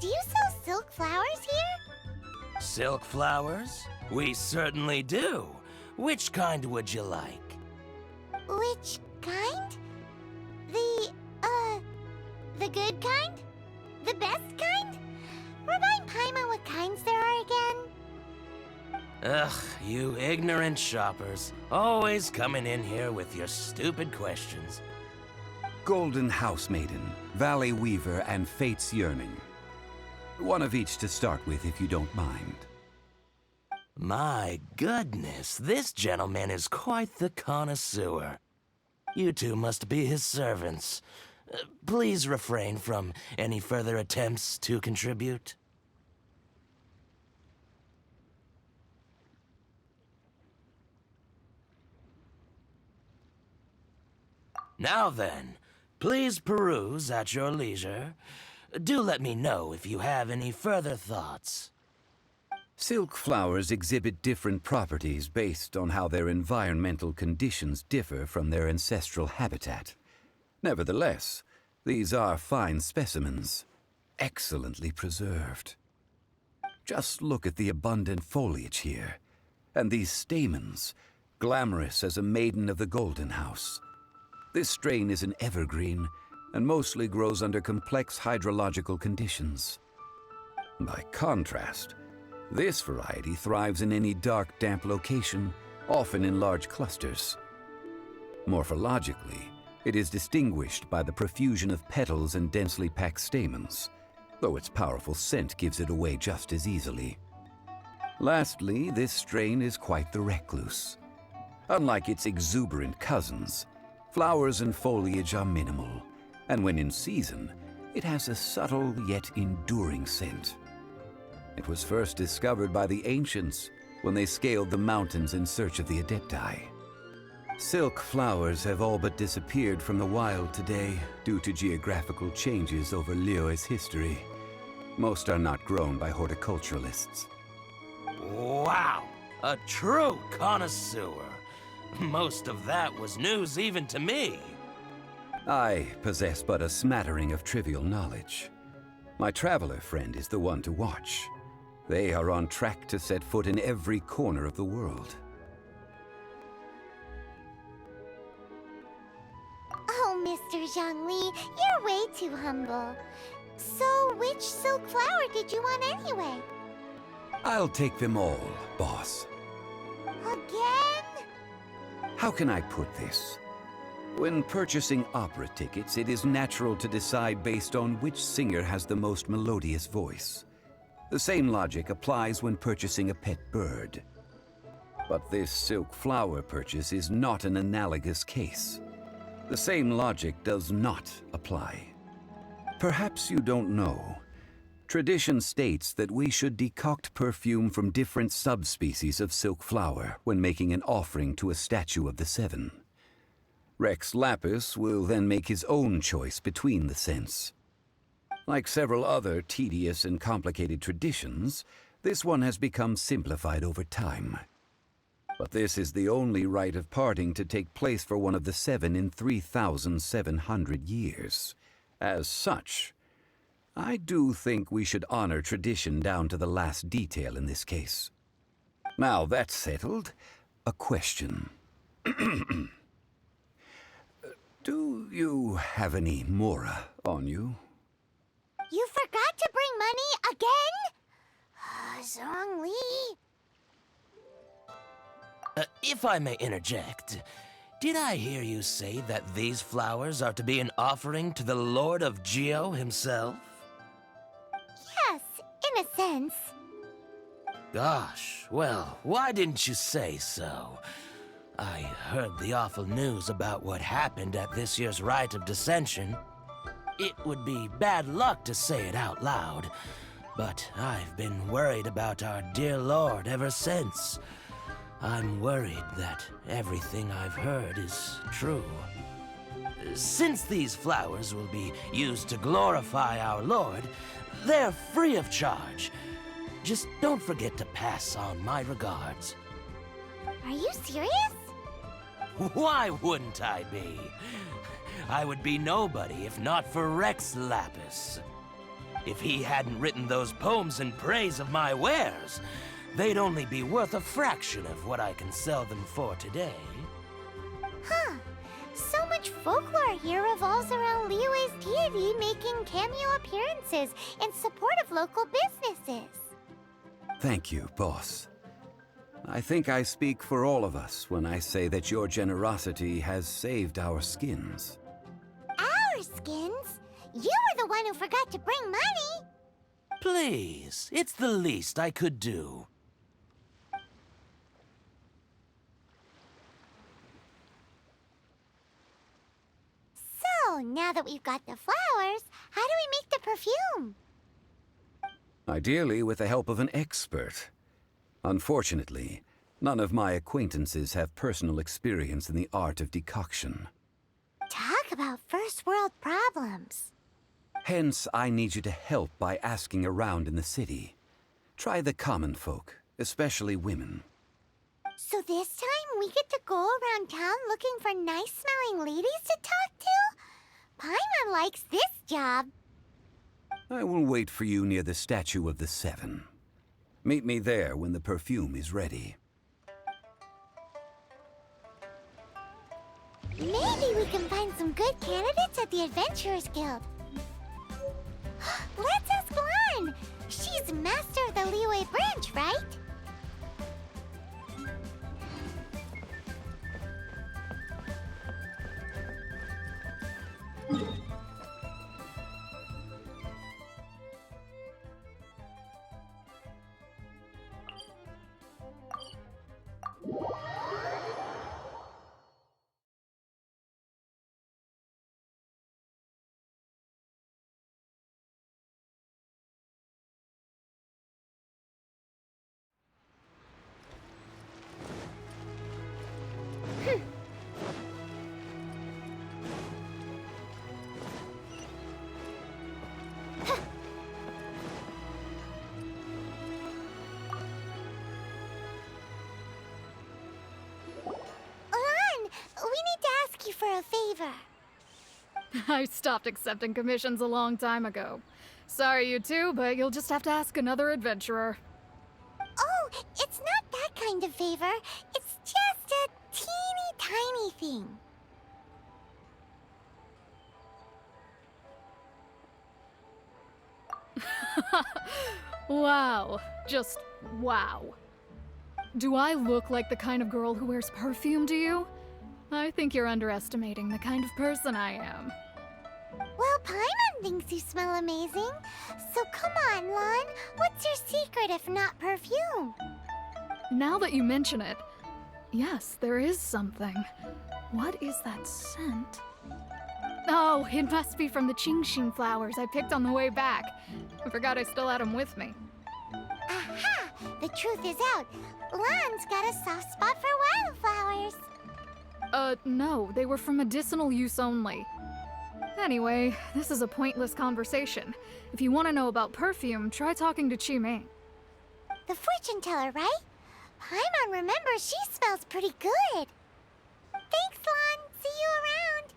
Do you sell silk flowers here? Silk flowers? We certainly do. Which kind would you like? Which kind? The good kind? The best kind? Remind Paimon what kinds there are again. Ugh, you ignorant shoppers. Always coming in here with your stupid questions. Golden House Maiden, Valley Weaver, and Fate's Yearning. One of each to start with, if you don't mind. My goodness, this gentleman is quite the connoisseur. You two must be his servants. Please refrain from any further attempts to contribute. Now then, please peruse at your leisure. Do let me know if you have any further thoughts. Silk flowers exhibit different properties based on how their environmental conditions differ from their ancestral habitat. Nevertheless, these are fine specimens, excellently preserved. Just look at the abundant foliage here, and these stamens, glamorous as a maiden of the Golden House. This strain is an evergreen, and mostly grows under complex hydrological conditions. By contrast, this variety thrives in any dark, damp location, often in large clusters. Morphologically, it is distinguished by the profusion of petals and densely packed stamens, though its powerful scent gives it away just as easily. Lastly, this strain is quite the recluse. Unlike its exuberant cousins, flowers and foliage are minimal, and when in season, it has a subtle yet enduring scent. It was first discovered by the ancients when they scaled the mountains in search of the Adepti. Silk flowers have all but disappeared from the wild today due to geographical changes over Liyue's history. Most are not grown by horticulturalists. Wow! A true connoisseur. Most of that was news even to me. I possess but a smattering of trivial knowledge. My traveler friend is the one to watch. They are on track to set foot in every corner of the world. Oh, Mr. Zhongli, you're way too humble. So, which silk flower did you want anyway? I'll take them all, boss. Again? How can I put this? When purchasing opera tickets, it is natural to decide based on which singer has the most melodious voice. The same logic applies when purchasing a pet bird. But this silk flower purchase is not an analogous case. The same logic does not apply. Perhaps you don't know. Tradition states that we should decoct perfume from different subspecies of silk flower when making an offering to a statue of the Seven. Rex Lapis will then make his own choice between the scents. Like several other tedious and complicated traditions, this one has become simplified over time. But this is the only rite of parting to take place for one of the Seven in 3,700 years. As such, I do think we should honor tradition down to the last detail in this case. Now that's settled, a question. Do you have any mora on you? You forgot to bring money again? Zhongli. If I may interject, did I hear you say that these flowers are to be an offering to the Lord of Geo himself? Yes, in a sense. Gosh, well, why didn't you say so? I heard the awful news about what happened at this year's Rite of Dissension. It would be bad luck to say it out loud, but I've been worried about our dear Lord ever since. I'm worried that everything I've heard is true. Since these flowers will be used to glorify our Lord, they're free of charge. Just don't forget to pass on my regards. Are you serious? Why wouldn't I be? I would be nobody if not for Rex Lapis. If he hadn't written those poems in praise of my wares, they'd only be worth a fraction of what I can sell them for today. Huh. So much folklore here revolves around Liyue's deity making cameo appearances in support of local businesses. Thank you, boss. I think I speak for all of us when I say that your generosity has saved our skins. Our skins? You were the one who forgot to bring money! Please, it's the least I could do. So, now that we've got the flowers, how do we make the perfume? Ideally with the help of an expert. Unfortunately, none of my acquaintances have personal experience in the art of decoction. Talk about first world problems. Hence, I need you to help by asking around in the city. Try the common folk, especially women. So this time we get to go around town looking for nice-smelling ladies to talk to? Paimon likes this job. I will wait for you near the Statue of the Seven. Meet me there when the perfume is ready. Maybe we can find some good candidates at the Adventurers Guild. Let's ask Lan! She's master of the Liyue branch, right? For a favor. I stopped accepting commissions a long time ago. Sorry, you two, but you'll just have to ask another adventurer. Oh, it's not that kind of favor. It's just a teeny tiny thing. Wow. Just wow. Do I look like the kind of girl who wears perfume to you? I think you're underestimating the kind of person I am. Well, Paimon thinks you smell amazing. So come on, Lan. What's your secret if not perfume? Now that you mention it, yes, there is something. What is that scent? Oh, it must be from the Qingxin flowers I picked on the way back. I forgot I still had them with me. Aha! The truth is out. Lan's got a soft spot for wildflowers. No, they were for medicinal use only. Anyway, this is a pointless conversation. If you want to know about perfume, try talking to Qimei. The fortune teller, right? Paimon remembers she smells pretty good. Thanks, Lan. See you around.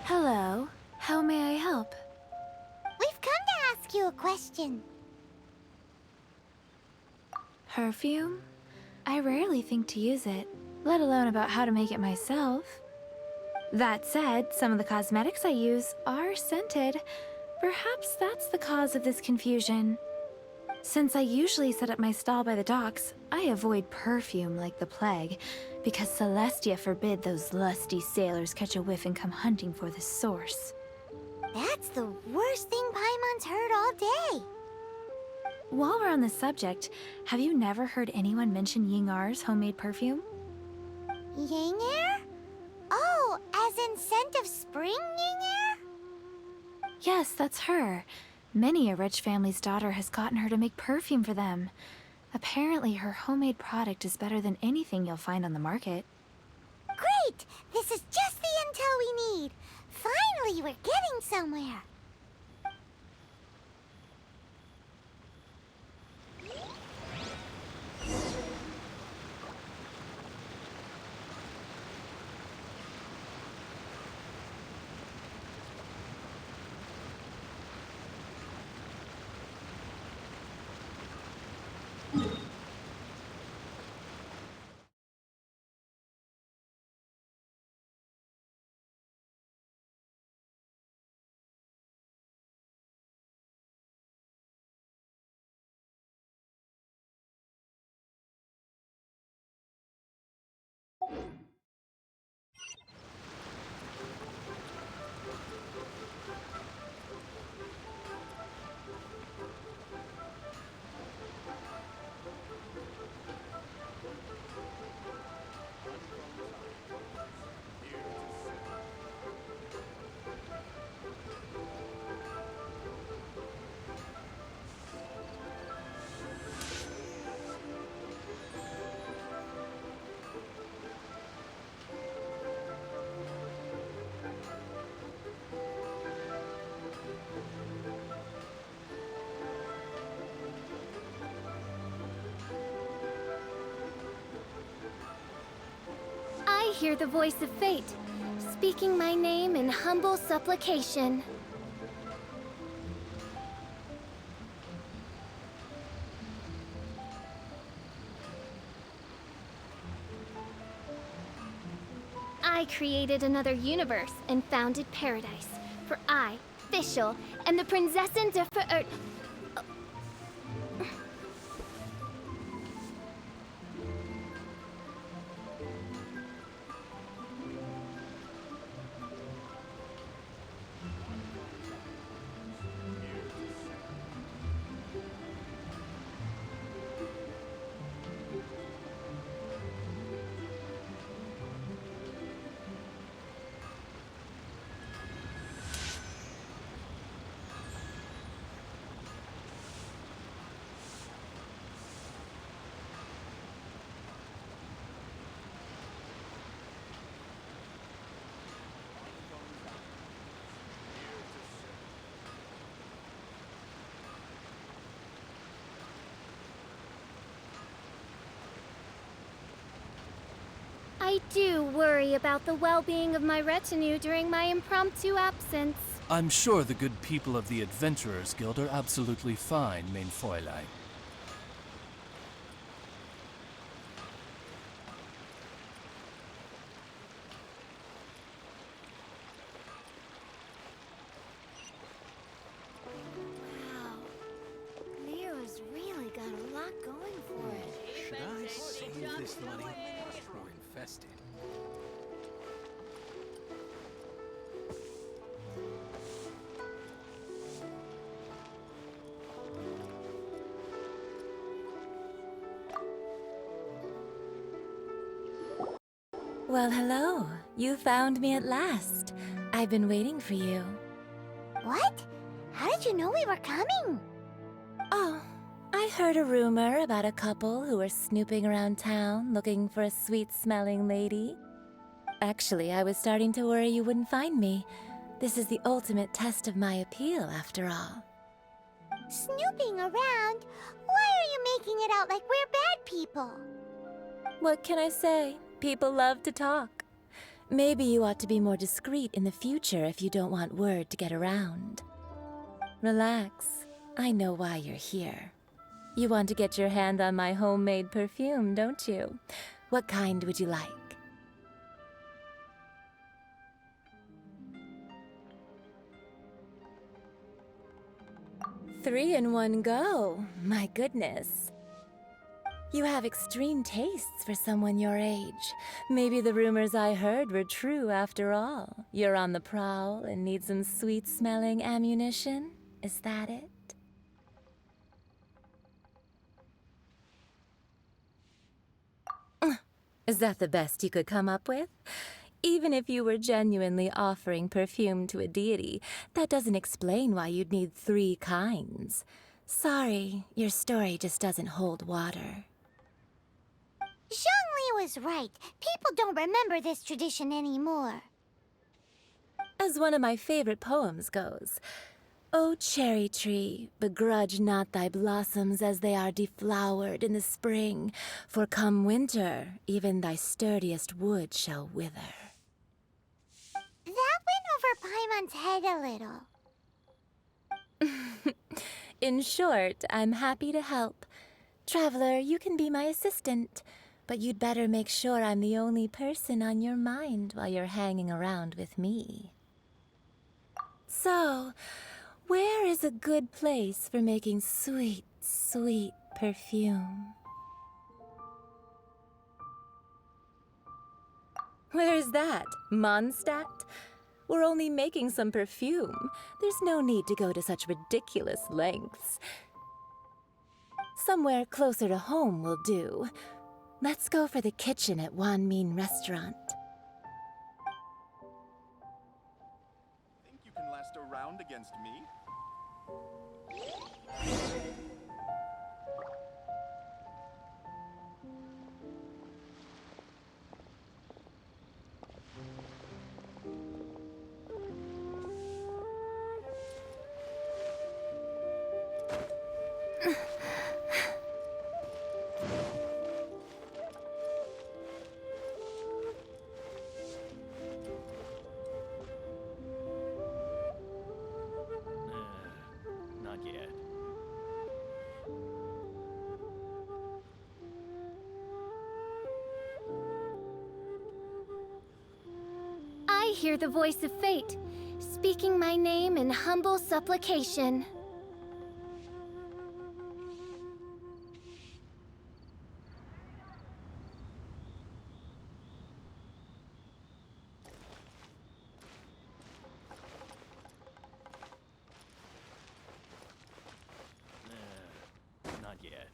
Hello. How may I help? We've come to ask you a question. Perfume? I rarely think to use it, let alone about how to make it myself. That said, some of the cosmetics I use are scented. Perhaps that's the cause of this confusion. Since I usually set up my stall by the docks, I avoid perfume like the plague, because Celestia forbid those lusty sailors catch a whiff and come hunting for the source. That's the worst thing Paimon's heard all day. While we're on the subject, have you never heard anyone mention Yingar's homemade perfume? Ying air? Oh, as in scent of spring, Ying air? Yes, that's her. Many a rich family's daughter has gotten her to make perfume for them. Apparently, her homemade product is better than anything you'll find on the market. Great! This is just the intel we need. Finally, we're getting somewhere. I hear the voice of fate, speaking my name in humble supplication. I created another universe and founded paradise, for I, Fischl, am the Prinzessin der Verirrt. I do worry about the well-being of my retinue during my impromptu absence. I'm sure the good people of the Adventurers Guild are absolutely fine, mein Fräulein. Wow. Leo's really got a lot going for it. Should I save this money or invest it? Well, hello. You found me at last. I've been waiting for you. What? How did you know we were coming? Oh, I heard a rumor about a couple who were snooping around town looking for a sweet-smelling lady. Actually, I was starting to worry you wouldn't find me. This is the ultimate test of my appeal, after all. Snooping around? Why are you making it out like we're bad people? What can I say? People love to talk. Maybe you ought to be more discreet in the future if you don't want word to get around. Relax. I know why you're here. You want to get your hand on my homemade perfume, don't you? What kind would you like? 3 in one go. My goodness. You have extreme tastes for someone your age. Maybe the rumors I heard were true after all. You're on the prowl and need some sweet-smelling ammunition? Is that it? Is that the best you could come up with? Even if you were genuinely offering perfume to a deity, that doesn't explain why you'd need 3 kinds. Sorry, your story just doesn't hold water. Zhongli was right. People don't remember this tradition anymore. As one of my favorite poems goes, "O cherry tree, begrudge not thy blossoms as they are deflowered in the spring, for come winter, even thy sturdiest wood shall wither." That went over Paimon's head a little. In short, I'm happy to help. Traveler, you can be my assistant, but you'd better make sure I'm the only person on your mind while you're hanging around with me. So, where is a good place for making sweet, sweet perfume? Where's that? Mondstadt? We're only making some perfume. There's no need to go to such ridiculous lengths. Somewhere closer to home will do. Let's go for the kitchen at Wan Min Restaurant. Think you can last a round against me? Not yet. I hear the voice of fate, speaking my name in humble supplication. Not yet.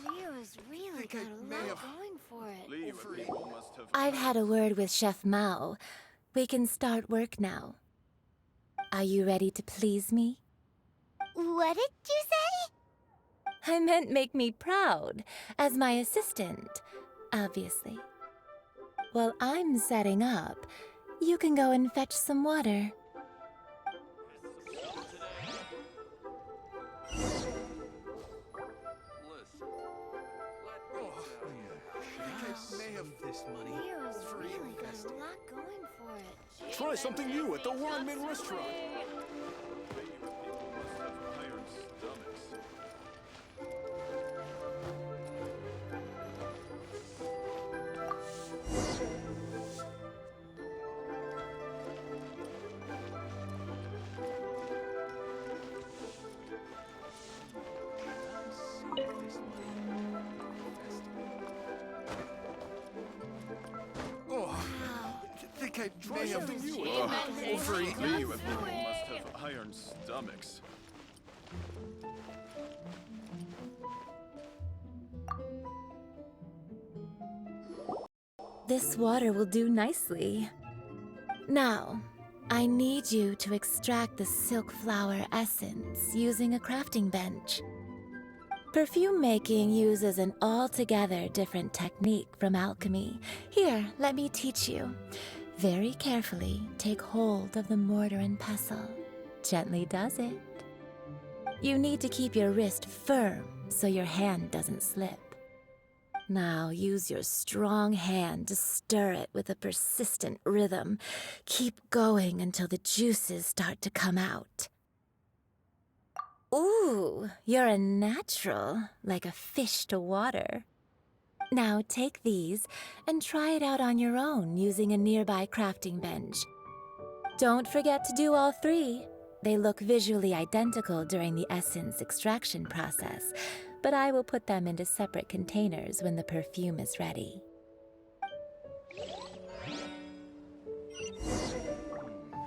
Leo's really got a lot going for it. People must have I've had a word with Chef Mao. We can start work now. Are you ready to please me? What did you say? I meant make me proud, as my assistant, obviously. While I'm setting up, you can go and fetch some water. This money. Leo's really got a lot going for it. Try something new at the Wan Min Restaurant. iron stomachs. Think I may have Overeat people must have iron stomachs. This water will do nicely. Now, I need you to extract the silk flower essence using a crafting bench. Perfume making uses an altogether different technique from alchemy. Here, let me teach you. Very carefully, take hold of the mortar and pestle. Gently does it. You need to keep your wrist firm so your hand doesn't slip. Now use your strong hand to stir it with a persistent rhythm. Keep going until the juices start to come out. Ooh, you're a natural, like a fish to water. Now take these and try it out on your own using a nearby crafting bench. Don't forget to do all 3. They look visually identical during the essence extraction process, but I will put them into separate containers when the perfume is ready.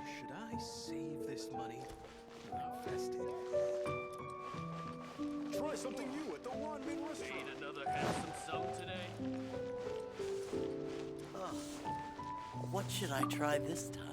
Should I save this money or invest it? Try something new at the Wanmin restaurant. Need another handsome sum today? What should I try this time?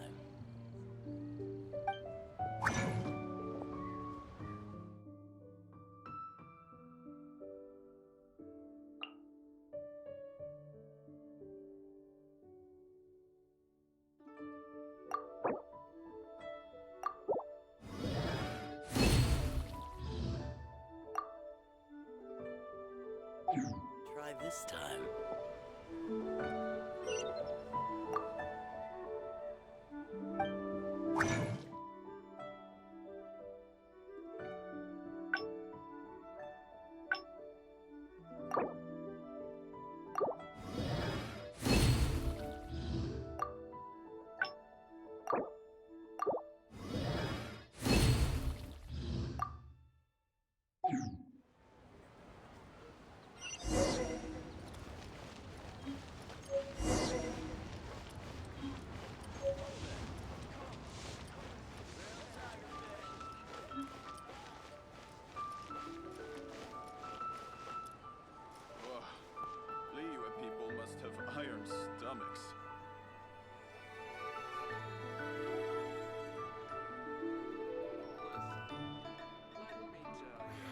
Try this time. Liyue people must have iron stomachs.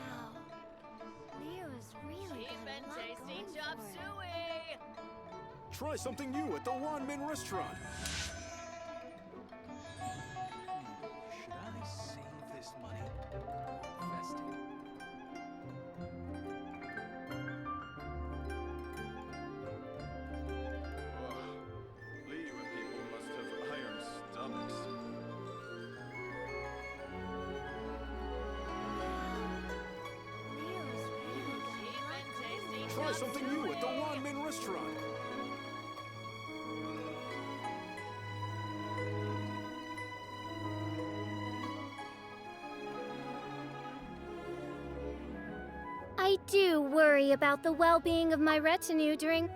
Wow. Leo is really Cheap got and a lot tasty going chop for it. suey! Try something new at the Wanmin restaurant. Should I save this money or invest it? Liyue people must have iron stomachs. Leo is really Cheap and tasty Try chop something new at the suey! Wanmin restaurant. I do worry about the well-being of my retinue during...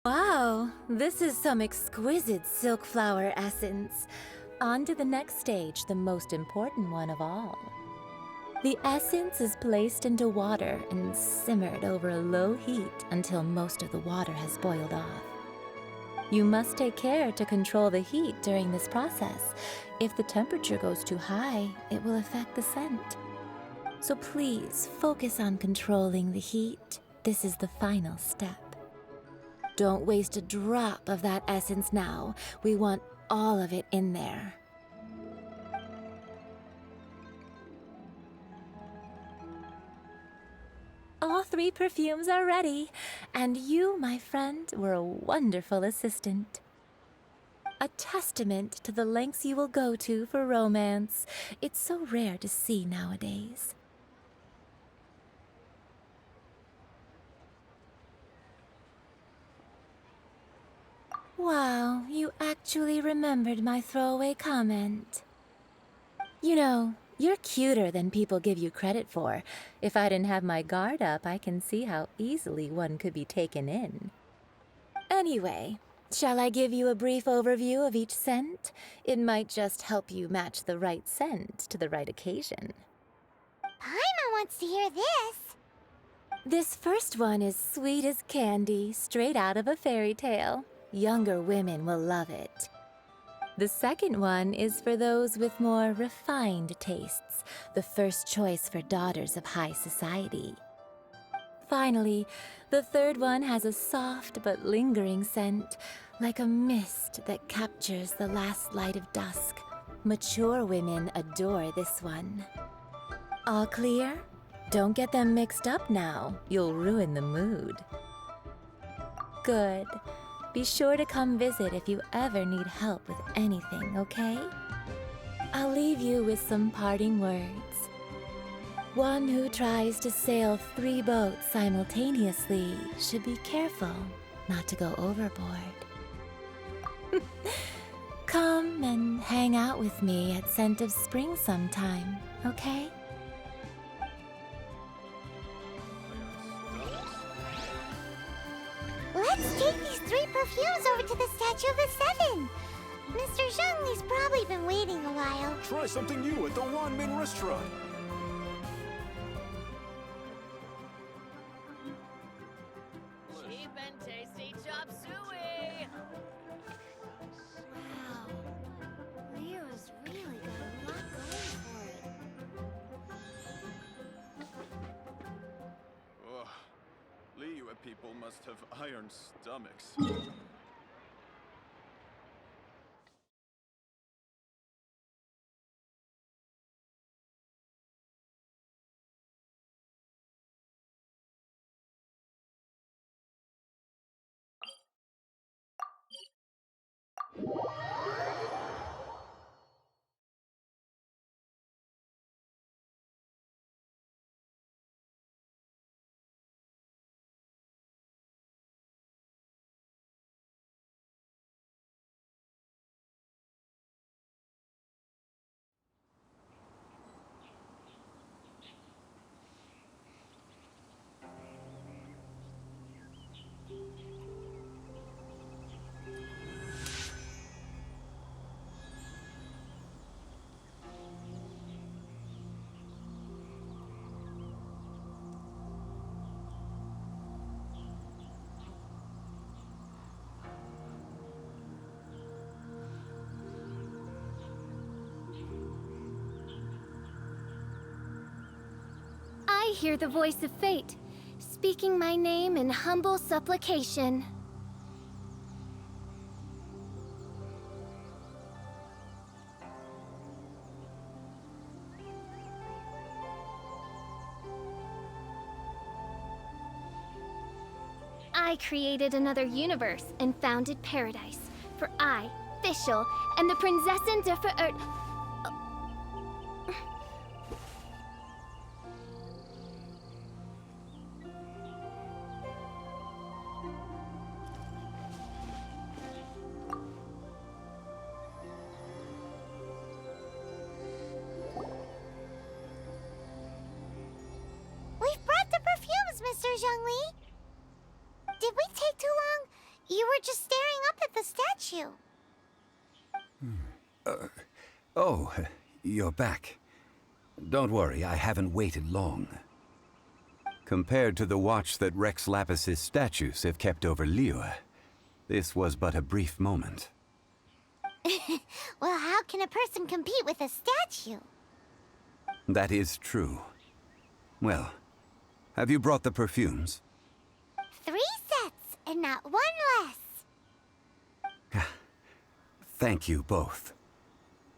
Wow, this is some exquisite silk flower essence. On to the next stage, the most important one of all. The essence is placed into water and simmered over a low heat until most of the water has boiled off. You must take care to control the heat during this process. If the temperature goes too high, it will affect the scent. So please focus on controlling the heat. This is the final step. Don't waste a drop of that essence now. We want all of it in there. All 3 perfumes are ready, and you, my friend, were a wonderful assistant. A testament to the lengths you will go to for romance. It's so rare to see nowadays. Wow, you actually remembered my throwaway comment. You know, you're cuter than people give you credit for. If I didn't have my guard up, I can see how easily one could be taken in. Anyway, shall I give you a brief overview of each scent? It might just help you match the right scent to the right occasion. Paimon wants to hear this. This first one is sweet as candy, straight out of a fairy tale. Younger women will love it. The second one is for those with more refined tastes, the first choice for daughters of high society. Finally, the third one has a soft but lingering scent, like a mist that captures the last light of dusk. Mature women adore this one. All clear? Don't get them mixed up now. You'll ruin the mood. Good. Be sure to come visit if you ever need help with anything, okay? I'll leave you with some parting words. One who tries to sail 3 boats simultaneously should be careful not to go overboard. come and hang out with me at Scent of Spring sometime, okay? Let's take these 3 perfumes over to the Statue of the Seven. Mr. Zhongli's probably been waiting a while. Try something new at the Wanmin restaurant. Cheap and tasty chop suey! Wow. Leo's really got a lot going for it. Ugh. Liyue people must have iron stomachs. I hear the voice of fate, speaking my name in humble supplication. I created another universe and founded paradise, for I, Fischl, and the Prinzessin der We've brought the perfumes, Mr. Zhongli. Did we take too long? You were just staring up at the statue. Oh, you're back. Don't worry, I haven't waited long. Compared to the watch that Rex Lapis's statues have kept over Liyue, this was but a brief moment. Well, how can a person compete with a statue? That is true. Well, have you brought the perfumes? 3 sets, and not 1 less. Thank you both.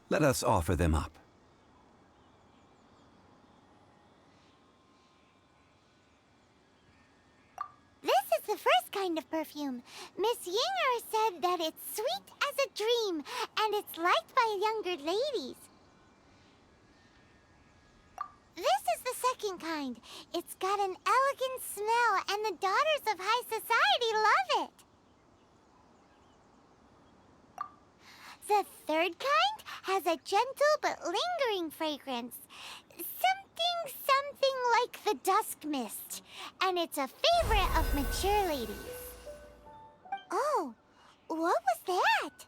Let us offer them up. This is the first kind of perfume. Miss Yinger said that it's sweet as a dream, and it's liked by younger ladies. This is the second kind. It's got an elegant smell, and the daughters of high society love it. The third kind has a gentle but lingering fragrance. Something like the dusk mist. And it's a favorite of mature ladies. Oh, what was that?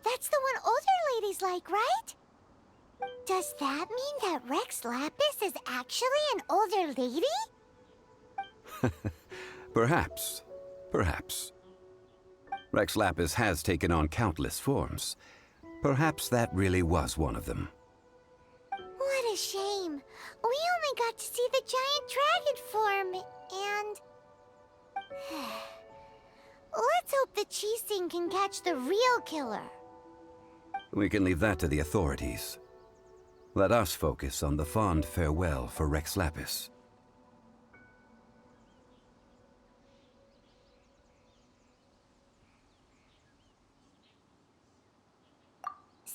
That's the one older ladies like, right? Does that mean that Rex Lapis is actually an older lady? Perhaps. Perhaps. Rex Lapis has taken on countless forms. Perhaps that really was one of them. What a shame. We only got to see the giant dragon form, and... Let's hope the Qixing can catch the real killer. We can leave that to the authorities. Let us focus on the fond farewell for Rex Lapis.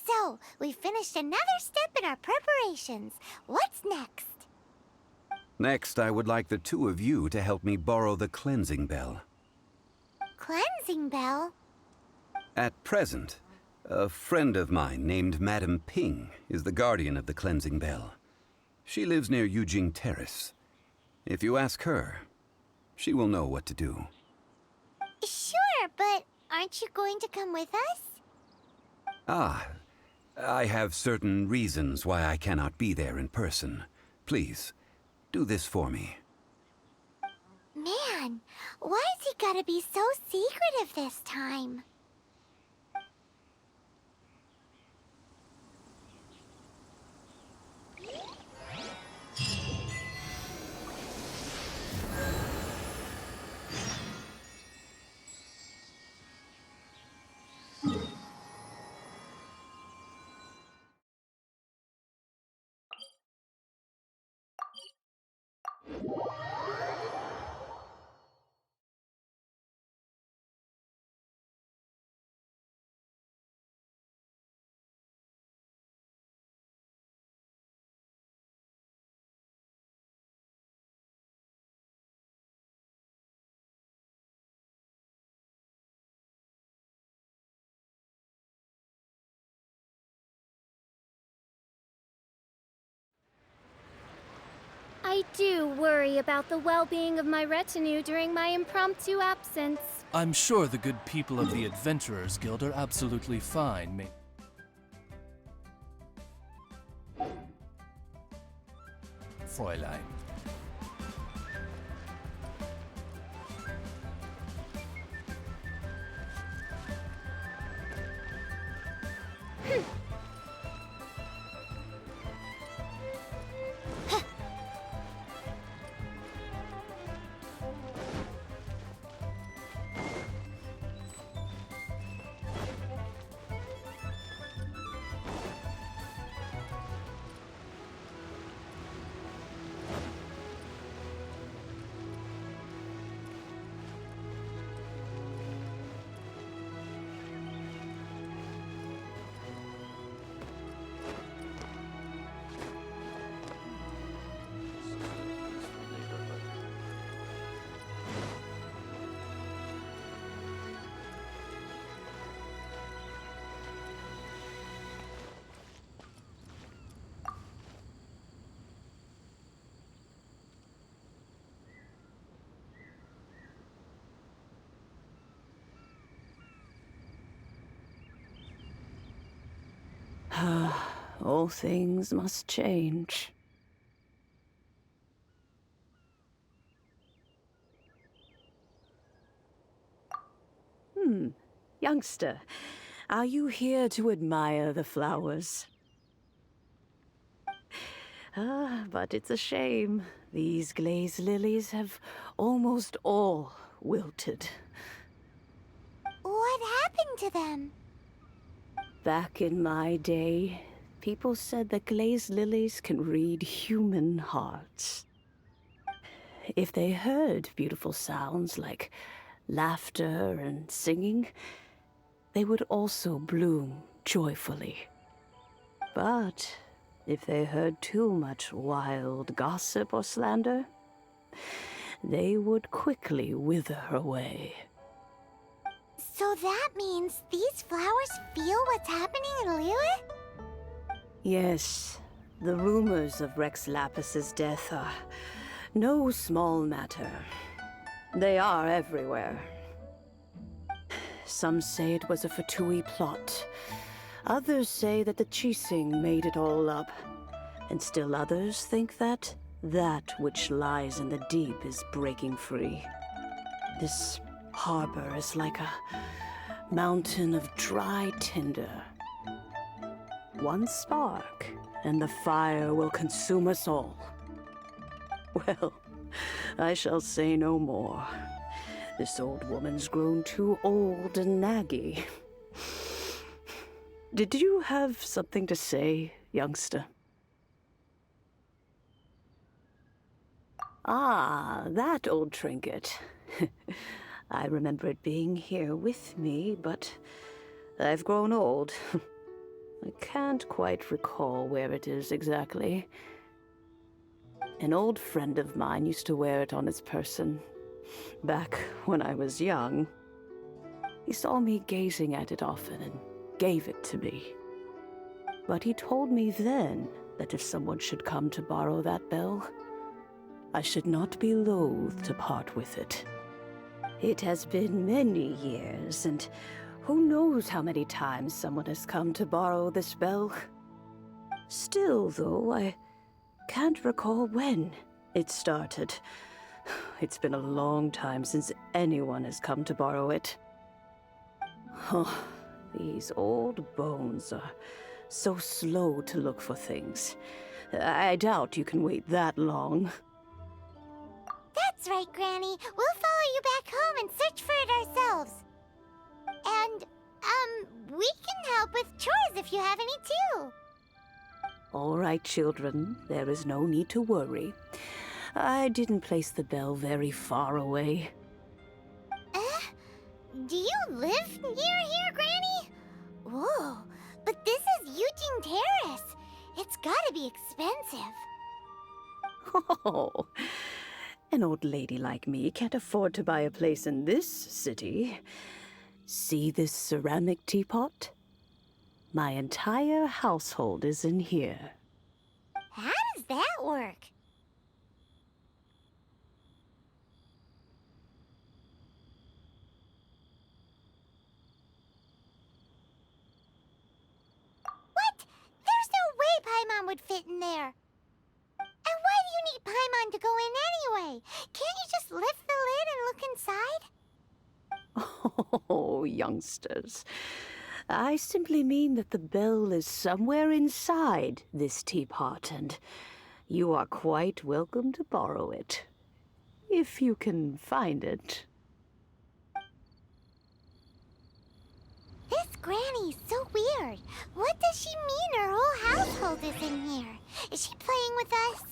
So, we finished another step in our preparations. What's next? Next, I would like the two of you to help me borrow the cleansing bell. Cleansing bell? At present, a friend of mine named Madame Ping is the guardian of the cleansing bell. She lives near Yujing Terrace. If you ask her, she will know what to do. Sure, but aren't you going to come with us? Ah, I have certain reasons why I cannot be there in person. Please, do this for me. Man, why's he gotta be so secretive this time? I do worry about the well-being of my retinue during my impromptu absence. I'm sure the good people of the Adventurers Guild are absolutely fine. Fräulein. All things must change. Youngster, are you here to admire the flowers? But it's a shame. These glazed lilies have almost all wilted. What happened to them? Back in my day, people said that glazed lilies can read human hearts. If they heard beautiful sounds like laughter and singing, they would also bloom joyfully. But if they heard too much wild gossip or slander, they would quickly wither away. So that means these flowers feel what's happening in Liyue? Yes, the rumors of Rex Lapis's death are no small matter. They are everywhere. Some say it was a Fatui plot. Others say that the Chising made it all up. And still others think that which lies in the deep is breaking free. This harbor is like a mountain of dry tinder. One spark, and the fire will consume us all. Well, I shall say no more. This old woman's grown too old and naggy. Did you have something to say, youngster? Ah, that old trinket. I remember it being here with me, but I've grown old. I can't quite recall where it is exactly. An old friend of mine used to wear it on his person. Back when I was young, he saw me gazing at it often and gave it to me. But he told me then that if someone should come to borrow that bell, I should not be loath to part with it. It has been many years, and who knows how many times someone has come to borrow this bell. Still, though, I can't recall when it started. It's been a long time since anyone has come to borrow it. Oh, these old bones are so slow to look for things. I doubt you can wait that long. That's right, Granny. We'll follow you back home and search for it ourselves. And, we can help with chores if you have any too. All right, children. There is no need to worry. I didn't place the bell very far away. Do you live near here, Granny? Whoa, but this is Eugene Terrace. It's gotta be expensive. Oh, an old lady like me can't afford to buy a place in this city. See this ceramic teapot? My entire household is in here. How does that work? What? There's no way Paimon would fit in there. And why do you need Paimon to go in anyway? Can't you just lift the lid and look inside? Oh, youngsters. I simply mean that the bell is somewhere inside this teapot, and you are quite welcome to borrow it. If you can find it. This Granny's so weird. What does she mean her whole household is in here? Is she playing with us?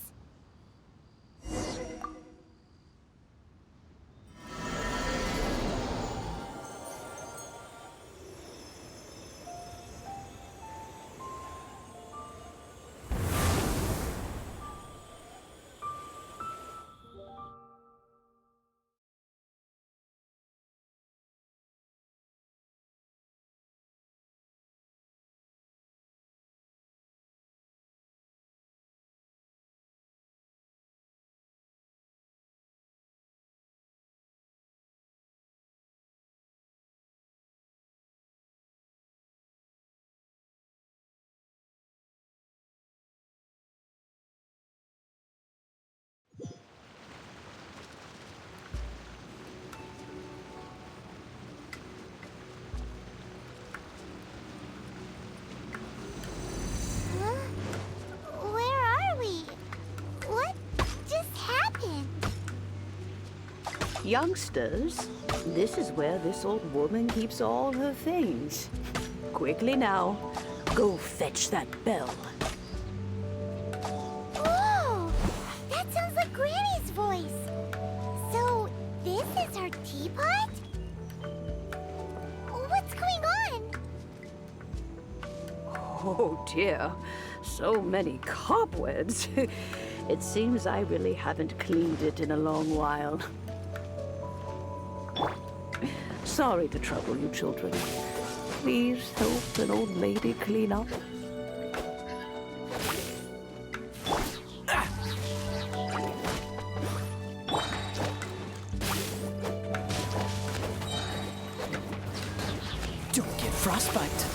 Where are we? What just happened? Youngsters, this is where this old woman keeps all her things. Quickly now, go fetch that bell. Whoa! That sounds like Granny's voice. So, this is her teapot? What's going on? Oh dear, so many cobwebs. It seems I really haven't cleaned it in a long while. Sorry to trouble you, children. Please help an old lady clean up. Don't get frostbite.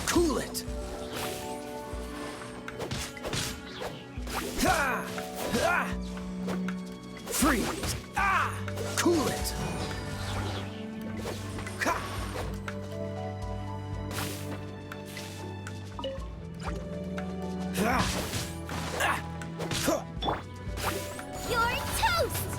Cool it. Freeze. Cool it. You're toast!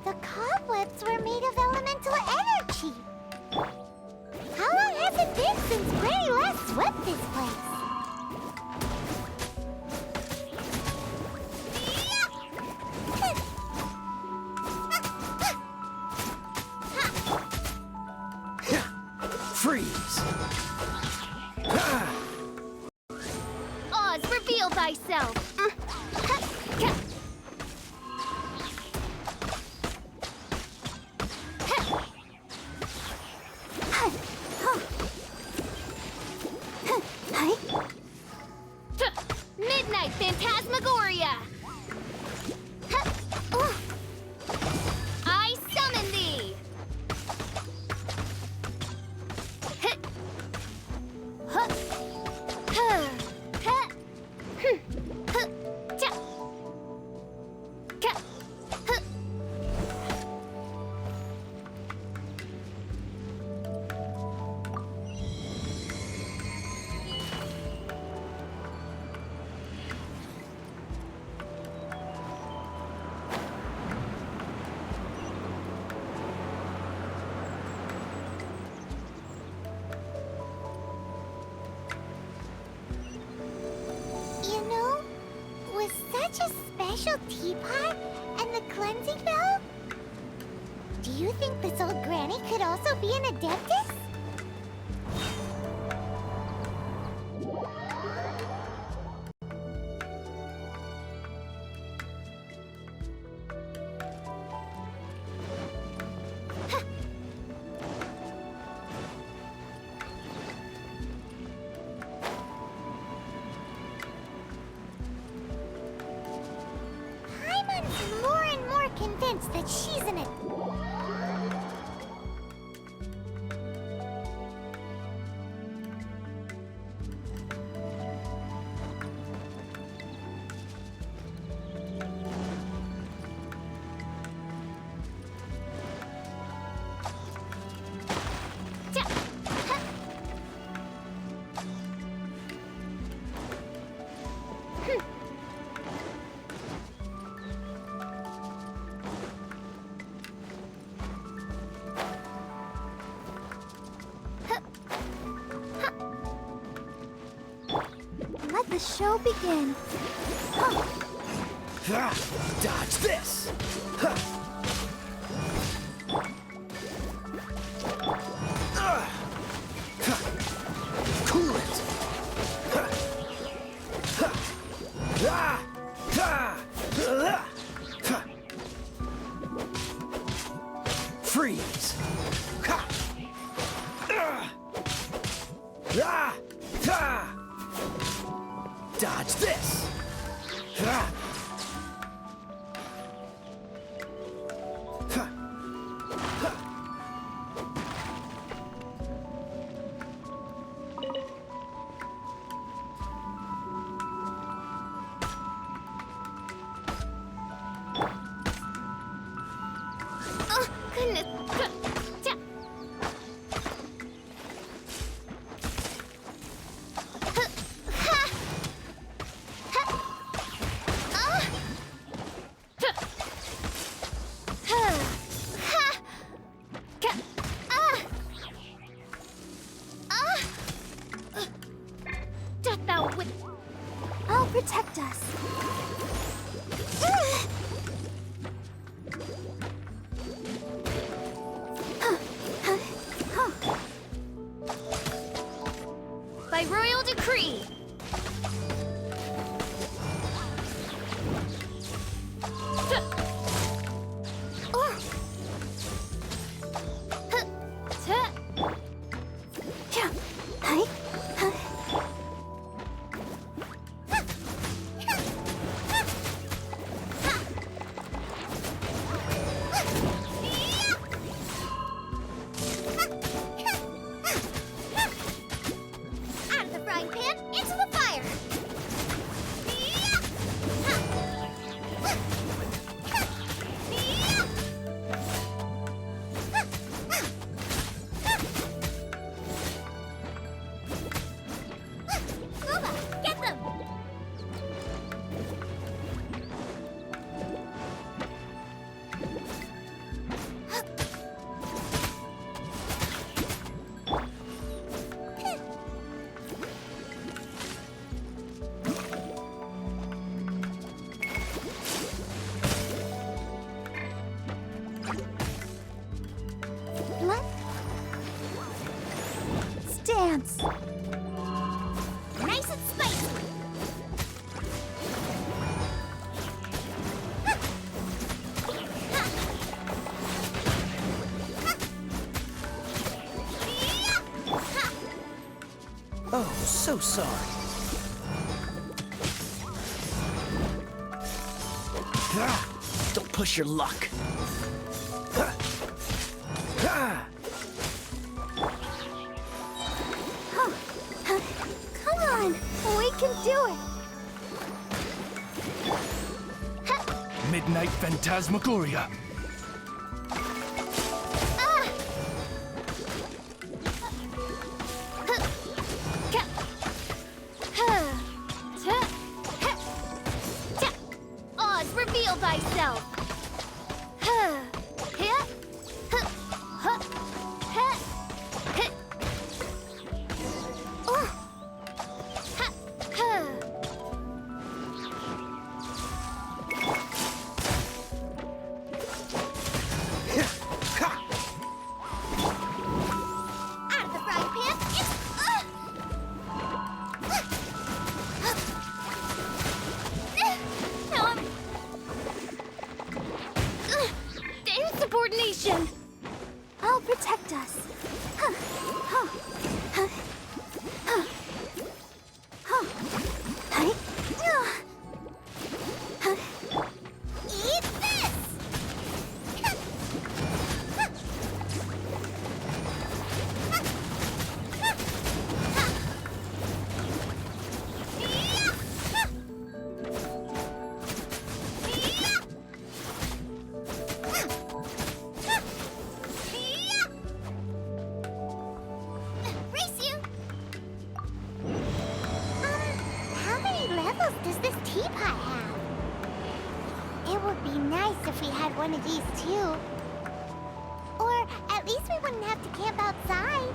The cobwebs were made of elemental energy. How long has it been since Granny last swept this place? Freeze! Oz, reveal thyself! Midnight Phantasmagoria! I summon thee! You know, with such a special teapot and the cleansing bell, do you think this old granny could also be an adeptus? Paimon's more and more convinced that she's an Let the show begin. Dodge this! Cool it! Freeze! Dodge this! So sorry. Don't push your luck. Come on, we can do it. Midnight Phantasmagoria. Oz, reveal thyself. Out of the frying pan. Now I'm... Insubordination! I'll protect us. Eat this! Race you! How many levels does this teapot have? It would be nice if we had one of these too. Or at least we wouldn't have to camp outside.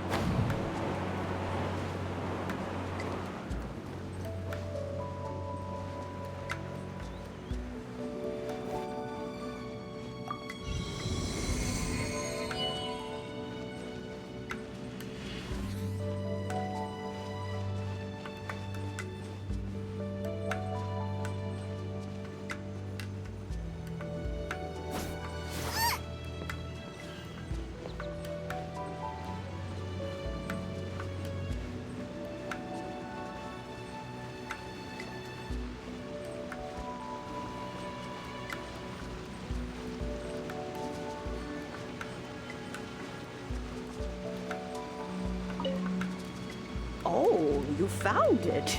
Oh, you found it.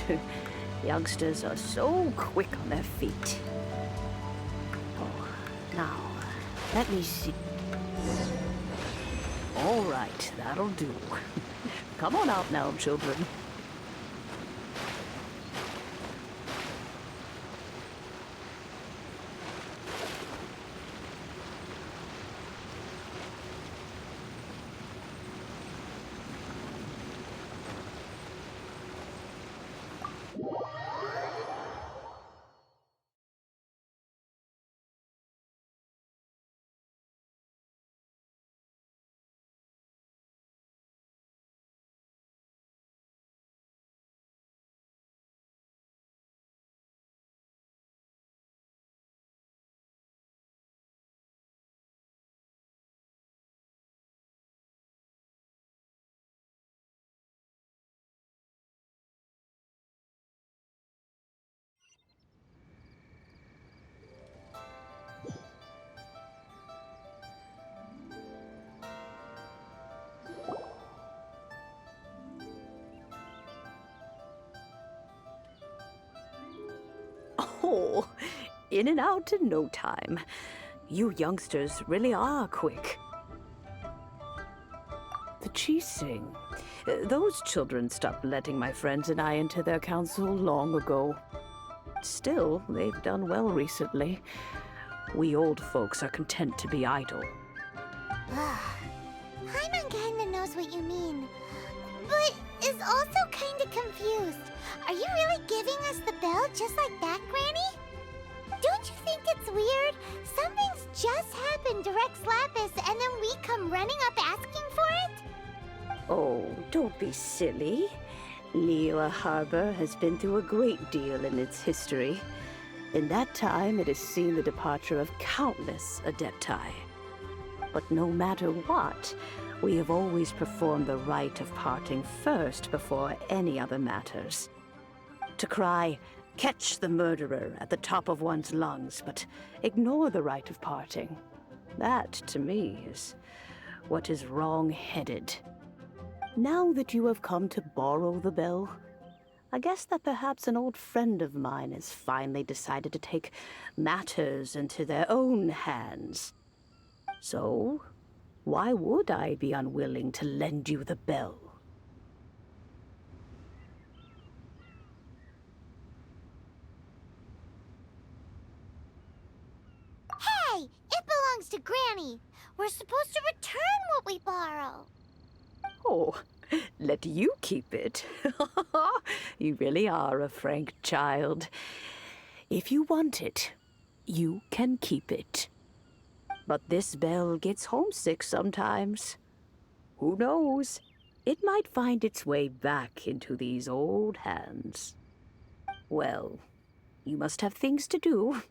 Youngsters are so quick on their feet. Oh, now, let me see. All right, that'll do. Come on out now, children. Oh, in and out in no time. You youngsters really are quick. The Chising. Those children stopped letting my friends and I into their council long ago. Still, they've done well recently. We old folks are content to be idle. Paimon kinda knows what you mean, but is also kinda confused. Are you really giving us the bell just like that, Granny? Don't you think it's weird? Something's just happened to Rex Lapis and then we come running up asking for it? Oh, don't be silly. Liyue Harbor has been through a great deal in its history. In that time, it has seen the departure of countless Adepti. But no matter what, We have always performed the rite of parting first before any other matters. To cry, "Catch the murderer," at the top of one's lungs, but ignore the rite of parting. That, to me, is what is wrong-headed. Now that you have come to borrow the bell, I guess that perhaps an old friend of mine has finally decided to take matters into their own hands. So, why would I be unwilling to lend you the bell? Hey! It belongs to Granny! We're supposed to return what we borrow! Oh, let you keep it. You really are a frank child. If you want it, you can keep it. But this bell gets homesick sometimes. Who knows? It might find its way back into these old hands. Well, you must have things to do.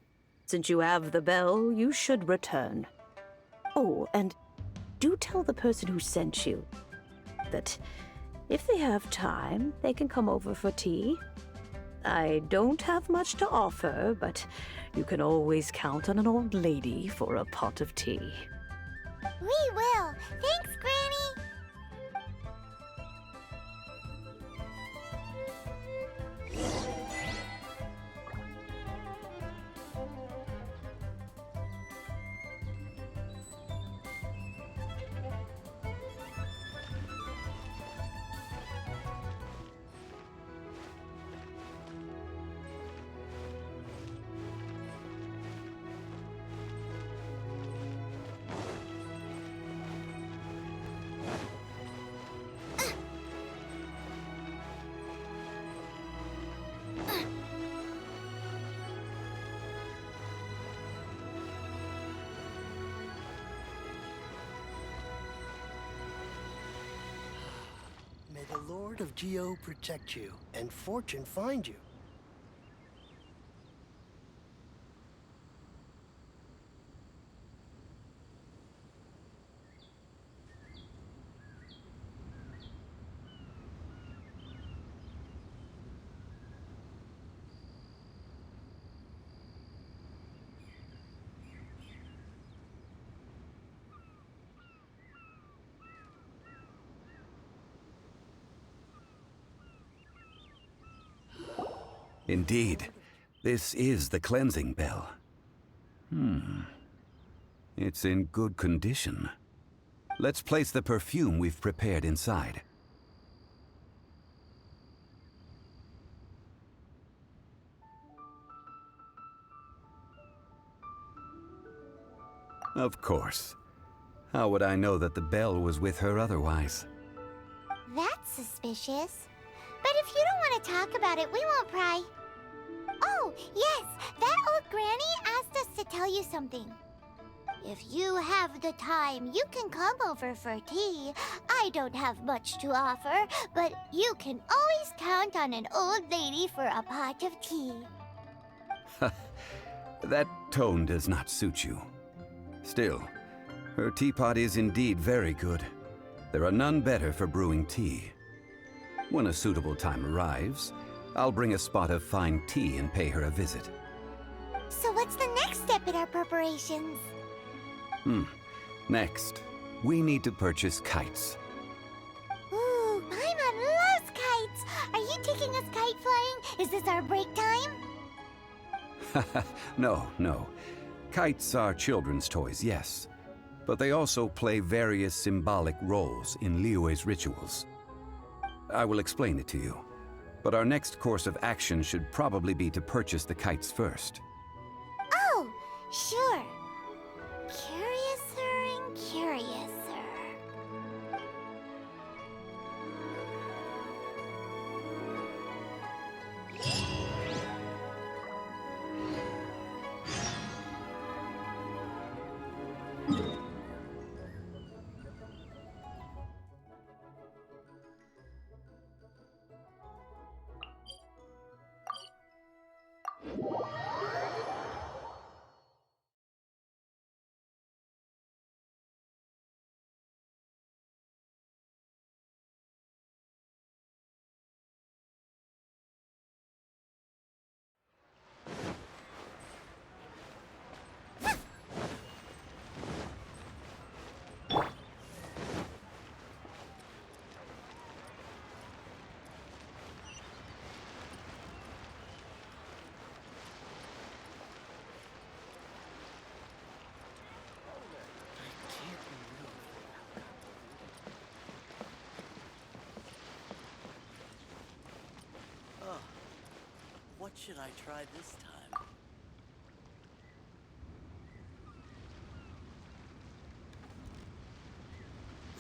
Since you have the bell, you should return. Oh, and do tell the person who sent you that if they have time, they can come over for tea. I don't have much to offer, but you can always count on an old lady for a pot of tea. We will! Thanks, Granny! May the Lord of Geo protect you, and fortune find you. Indeed, this is the cleansing bell. It's in good condition. Let's place the perfume we've prepared inside. Of course. How would I know that the bell was with her otherwise? That's suspicious. But if you don't want to talk about it, we won't pry. Oh, yes! That old granny asked us to tell you something. If you have the time, you can come over for tea. I don't have much to offer, but you can always count on an old lady for a pot of tea. That tone does not suit you. Still, her teapot is indeed very good. There are none better for brewing tea. When a suitable time arrives, I'll bring a spot of fine tea and pay her a visit. So what's the next step in our preparations? Next, we need to purchase kites. Ooh, Paimon loves kites! Are you taking us kite flying? Is this our break time? No. Kites are children's toys, yes. But they also play various symbolic roles in Liyue's rituals. I will explain it to you. But our next course of action should probably be to purchase the kites first. Oh, sure. should I try this time?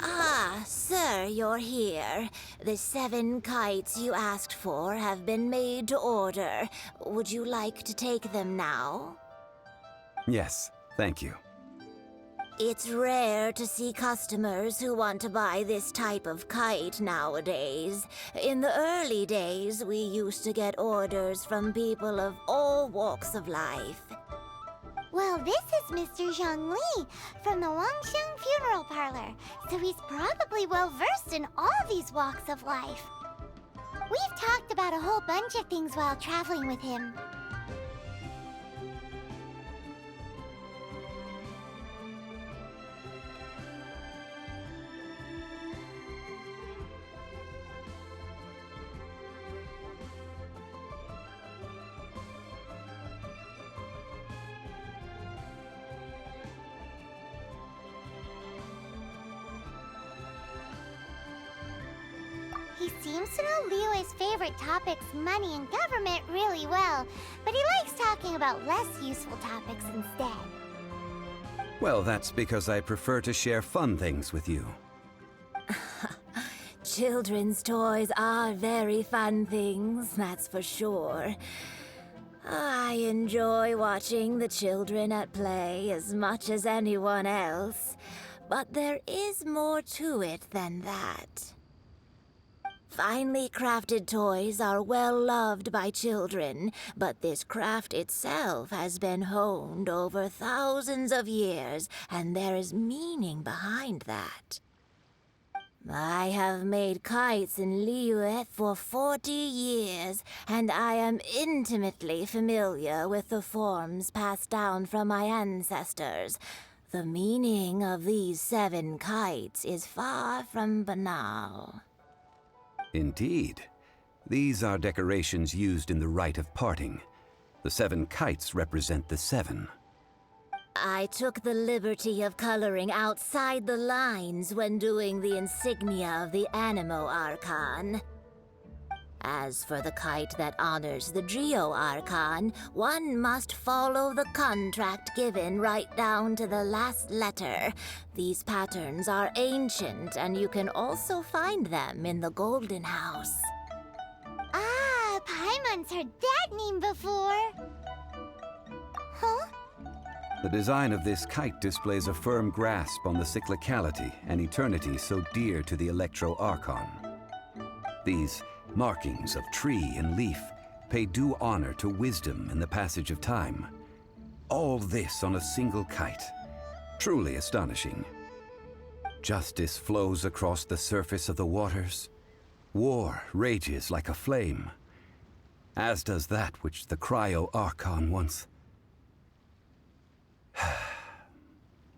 Ah, sir, you're here. The 7 kites you asked for have been made to order. Would you like to take them now? Yes, thank you. It's rare to see customers who want to buy this type of kite nowadays. In the early days, we used to get orders from people of all walks of life. Well, this is Mr. Zhongli from the Wangxiang Funeral Parlor, so he's probably well-versed in all these walks of life. We've talked about a whole bunch of things while traveling with him. He seems to know Liyue's favorite topics, money and government, really well, but he likes talking about less useful topics instead. Well, that's because I prefer to share fun things with you. Children's toys are very fun things, that's for sure. I enjoy watching the children at play as much as anyone else, but there is more to it than that. Finely crafted toys are well loved by children, but this craft itself has been honed over thousands of years, and there is meaning behind that. I have made kites in Liyue for 40 years, and I am intimately familiar with the forms passed down from my ancestors. The meaning of these 7 kites is far from banal. Indeed. These are decorations used in the rite of parting. The 7 kites represent the 7. I took the liberty of coloring outside the lines when doing the insignia of the Animo Archon. As for the kite that honors the Geo Archon, one must follow the contract given right down to the last letter. These patterns are ancient, and you can also find them in the Golden House. Ah, Paimon's heard that name before. Huh? The design of this kite displays a firm grasp on the cyclicality and eternity so dear to the Electro Archon. These markings of tree and leaf pay due honor to wisdom and the passage of time. All this on a single kite. Truly astonishing. Justice flows across the surface of the waters. War rages like a flame. As does that which the Cryo Archon once...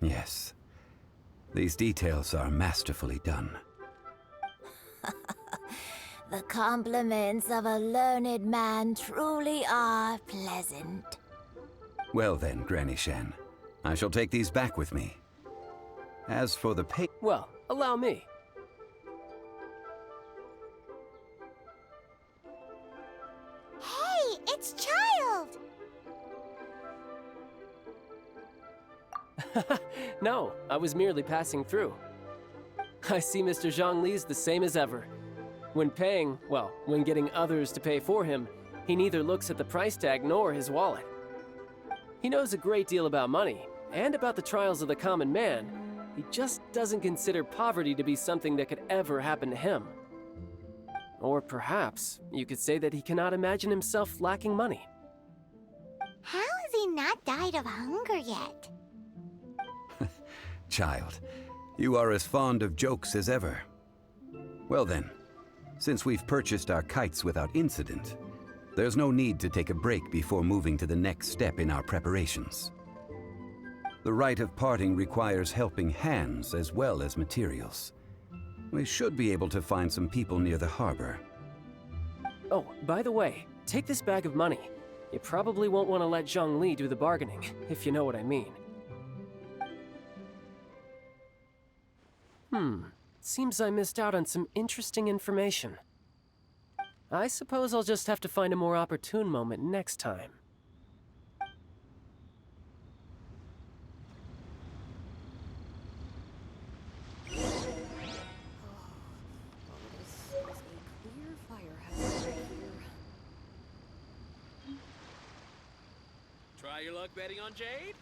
Yes. These details are masterfully done. The compliments of a learned man truly are pleasant. Well then, Granny Shan, I shall take these back with me. As for the pay... Well, allow me. Hey, it's Child! No, I was merely passing through. I see Mr. Zhongli's the same as ever. When paying, well, when getting others to pay for him, he neither looks at the price tag nor his wallet. He knows a great deal about money, and about the trials of the common man. He just doesn't consider poverty to be something that could ever happen to him. Or perhaps you could say that he cannot imagine himself lacking money. How has he not died of hunger yet? Child, you are as fond of jokes as ever. Well then, since we've purchased our kites without incident, there's no need to take a break before moving to the next step in our preparations. The rite of parting requires helping hands as well as materials. We should be able to find some people near the harbor. Oh, by the way, take this bag of money. You probably won't want to let Zhongli do the bargaining, if you know what I mean. Seems I missed out on some interesting information. I suppose I'll just have to find a more opportune moment next time. Try your luck betting on Jade?